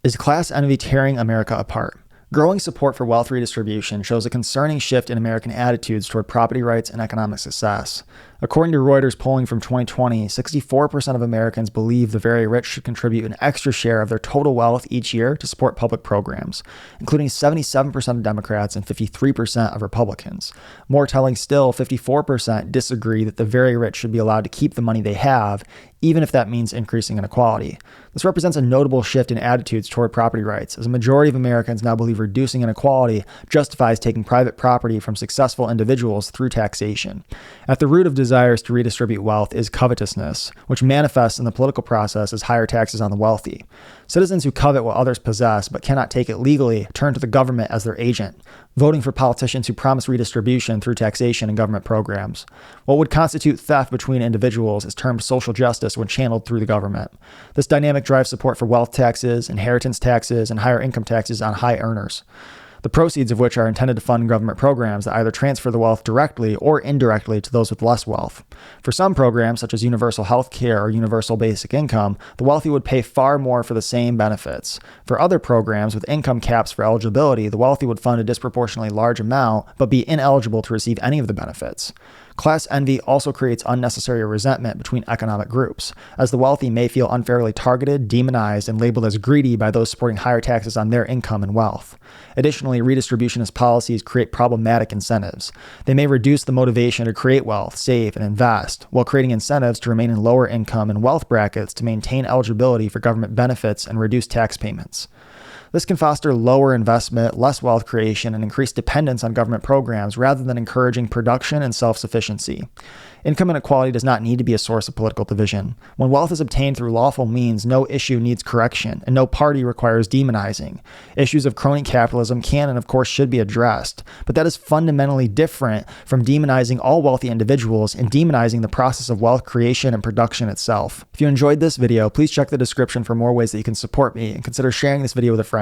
Is class envy tearing America apart? Growing support for wealth redistribution shows a concerning shift in American attitudes toward property rights and economic success. According to Reuters polling from 2020, 64% of Americans believe the very rich should contribute an extra share of their total wealth each year to support public programs, including 77% of Democrats and 53% of Republicans. More telling still, 54% disagree that the very rich should be allowed to keep the money they have, even if that means increasing inequality. This represents a notable shift in attitudes toward property rights, as a majority of Americans now believe reducing inequality justifies taking private property from successful individuals through taxation. At the root of desires to redistribute wealth is covetousness, which manifests in the political process as higher taxes on the wealthy. Citizens who covet what others possess but cannot take it legally turn to the government as their agent, voting for politicians who promise redistribution through taxation and government programs. What would constitute theft between individuals is termed social justice when channeled through the government. This dynamic drives support for wealth taxes, inheritance taxes, and higher income taxes on high earners, the proceeds of which are intended to fund government programs that either transfer the wealth directly or indirectly to those with less wealth. For some programs, such as universal health care or universal basic income, the wealthy would pay far more for the same benefits. For other programs with income caps for eligibility, the wealthy would fund a disproportionately large amount but be ineligible to receive any of the benefits. Class envy also creates unnecessary resentment between economic groups, as the wealthy may feel unfairly targeted, demonized, and labeled as greedy by those supporting higher taxes on their income and wealth. Additionally, redistributionist policies create problematic incentives. They may reduce the motivation to create wealth, save, and invest, while creating incentives to remain in lower income and wealth brackets to maintain eligibility for government benefits and reduce tax payments. This can foster lower investment, less wealth creation, and increased dependence on government programs rather than encouraging production and self-sufficiency. Income inequality does not need to be a source of political division. When wealth is obtained through lawful means, no issue needs correction, and no party requires demonizing. Issues of crony capitalism can and of course should be addressed, but that is fundamentally different from demonizing all wealthy individuals and demonizing the process of wealth creation and production itself. If you enjoyed this video, please check the description for more ways that you can support me, and consider sharing this video with a friend.